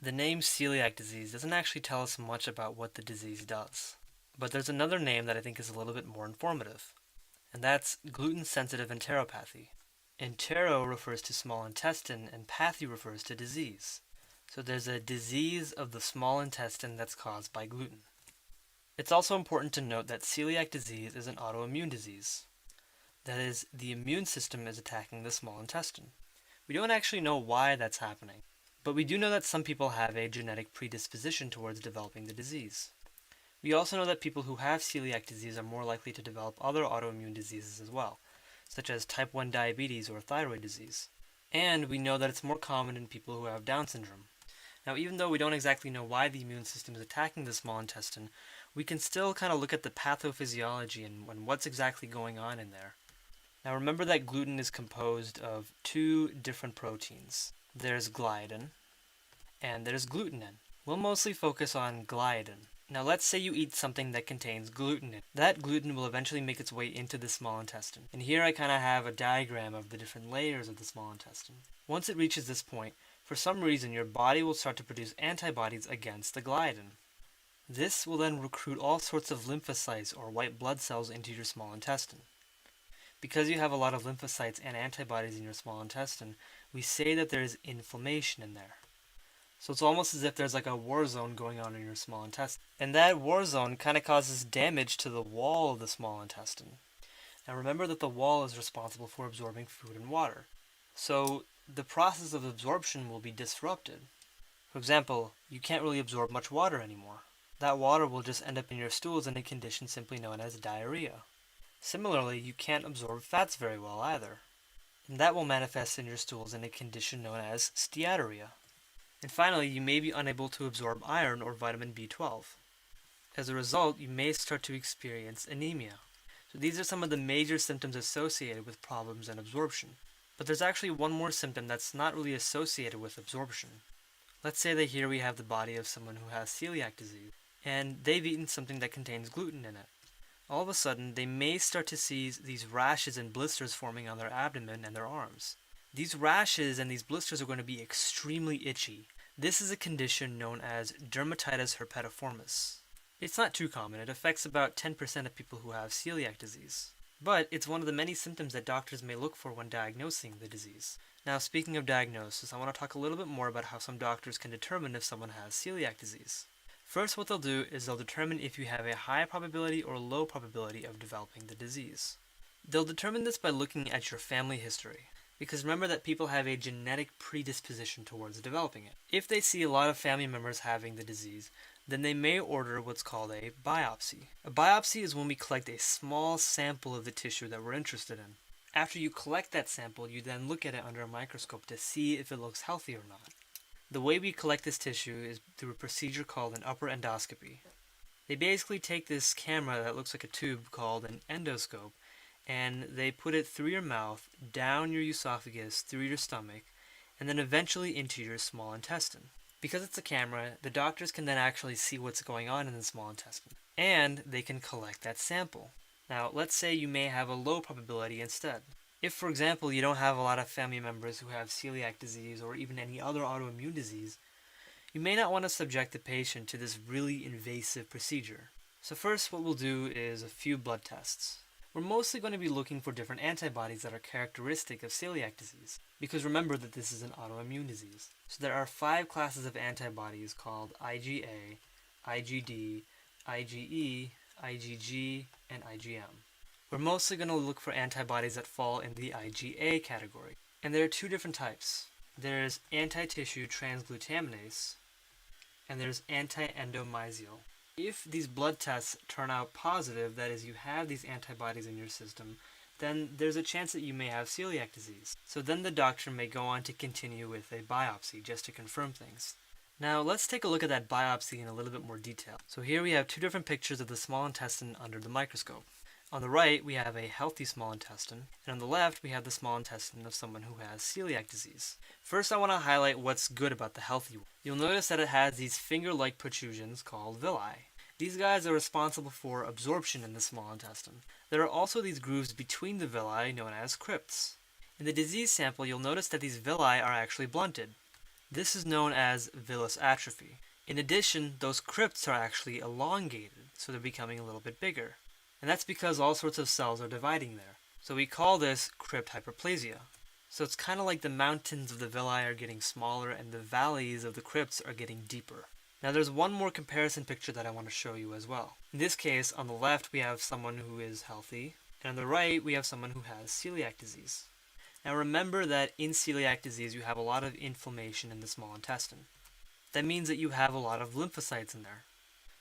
The name celiac disease doesn't actually tell us much about what the disease does. But there's another name that I think is a little bit more informative, and that's gluten-sensitive enteropathy. Entero refers to small intestine and pathy refers to disease. So there's a disease of the small intestine that's caused by gluten. It's also important to note that celiac disease is an autoimmune disease. That is, the immune system is attacking the small intestine. We don't actually know why that's happening, but we do know that some people have a genetic predisposition towards developing the disease. We also know that people who have celiac disease are more likely to develop other autoimmune diseases as well, such as type 1 diabetes or thyroid disease. And we know that it's more common in people who have Down syndrome. Now, even though we don't exactly know why the immune system is attacking the small intestine, we can still kind of look at the pathophysiology and what's exactly going on in there. Now, remember that gluten is composed of two different proteins. There's gliadin and there's glutenin. We'll mostly focus on gliadin. Now let's say you eat something that contains gluten in it. That gluten will eventually make its way into the small intestine. And here I kind of have a diagram of the different layers of the small intestine. Once it reaches this point, for some reason your body will start to produce antibodies against the gliadin. This will then recruit all sorts of lymphocytes or white blood cells into your small intestine. Because you have a lot of lymphocytes and antibodies in your small intestine, we say that there is inflammation in there. So it's almost as if there's like a war zone going on in your small intestine. And that war zone kind of causes damage to the wall of the small intestine. Now remember that the wall is responsible for absorbing food and water. So the process of absorption will be disrupted. For example, you can't really absorb much water anymore. That water will just end up in your stools in a condition simply known as diarrhea. Similarly, you can't absorb fats very well either. And that will manifest in your stools in a condition known as steatorrhea. And finally, you may be unable to absorb iron or vitamin B12. As a result, you may start to experience anemia. So these are some of the major symptoms associated with problems in absorption. But there's actually one more symptom that's not really associated with absorption. Let's say that here we have the body of someone who has celiac disease, and they've eaten something that contains gluten in it. All of a sudden, they may start to see these rashes and blisters forming on their abdomen and their arms. These rashes and these blisters are going to be extremely itchy. This is a condition known as dermatitis herpetiformis. It's not too common. It affects about 10% of people who have celiac disease. But it's one of the many symptoms that doctors may look for when diagnosing the disease. Now, speaking of diagnosis, I want to talk a little bit more about how some doctors can determine if someone has celiac disease. First, what they'll do is they'll determine if you have a high probability or low probability of developing the disease. They'll determine this by looking at your family history. Because remember that people have a genetic predisposition towards developing it. If they see a lot of family members having the disease, then they may order what's called a biopsy. A biopsy is when we collect a small sample of the tissue that we're interested in. After you collect that sample, you then look at it under a microscope to see if it looks healthy or not. The way we collect this tissue is through a procedure called an upper endoscopy. They basically take this camera that looks like a tube called an endoscope, and they put it through your mouth, down your esophagus, through your stomach, and then eventually into your small intestine. Because it's a camera, the doctors can then actually see what's going on in the small intestine, and they can collect that sample. Now, let's say you may have a low probability instead. If, for example, you don't have a lot of family members who have celiac disease or even any other autoimmune disease, you may not want to subject the patient to this really invasive procedure. So first, what we'll do is a few blood tests. We're mostly going to be looking for different antibodies that are characteristic of celiac disease, because remember that this is an autoimmune disease. So there are 5 classes of antibodies called IgA, IgD, IgE, IgG, and IgM. We're mostly going to look for antibodies that fall in the IgA category. And there are 2 different types. There's anti-tissue transglutaminase, and there's anti-endomysial. If these blood tests turn out positive, that is, you have these antibodies in your system, then there's a chance that you may have celiac disease. So then the doctor may go on to continue with a biopsy just to confirm things. Now let's take a look at that biopsy in a little bit more detail. So here we have 2 different pictures of the small intestine under the microscope. On the right, we have a healthy small intestine, and on the left, we have the small intestine of someone who has celiac disease. First, I want to highlight what's good about the healthy one. You'll notice that it has these finger-like protrusions called villi. These guys are responsible for absorption in the small intestine. There are also these grooves between the villi known as crypts. In the disease sample, you'll notice that these villi are actually blunted. This is known as villus atrophy. In addition, those crypts are actually elongated, so they're becoming a little bit bigger. And that's because all sorts of cells are dividing there. So we call this crypt hyperplasia. So it's kind of like the mountains of the villi are getting smaller and the valleys of the crypts are getting deeper. Now there's one more comparison picture that I want to show you as well. In this case, on the left we have someone who is healthy, and on the right we have someone who has celiac disease. Now remember that in celiac disease you have a lot of inflammation in the small intestine. That means that you have a lot of lymphocytes in there.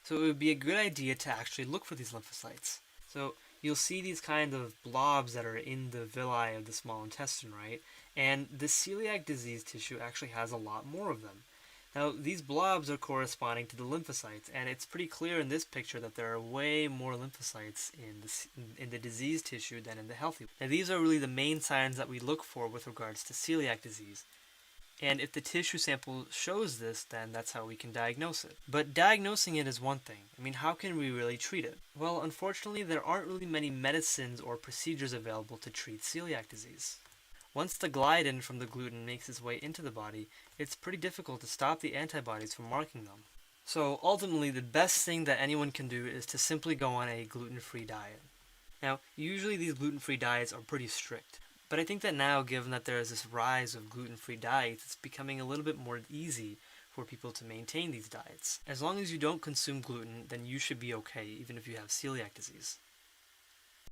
So it would be a good idea to actually look for these lymphocytes. So you'll see these kind of blobs that are in the villi of the small intestine, right? And the celiac disease tissue actually has a lot more of them. Now, these blobs are corresponding to the lymphocytes, and it's pretty clear in this picture that there are way more lymphocytes in the diseased tissue than in the healthy. Now, these are really the main signs that we look for with regards to celiac disease. And if the tissue sample shows this, then that's how we can diagnose it. But diagnosing it is one thing. I mean, how can we really treat it? Well, unfortunately, there aren't really many medicines or procedures available to treat celiac disease. Once the gliadin from the gluten makes its way into the body, it's pretty difficult to stop the antibodies from marking them. So ultimately, the best thing that anyone can do is to simply go on a gluten-free diet. Now, usually these gluten-free diets are pretty strict. But I think that now, given that there is this rise of gluten-free diets, it's becoming a little bit more easy for people to maintain these diets. As long as you don't consume gluten, then you should be okay, even if you have celiac disease.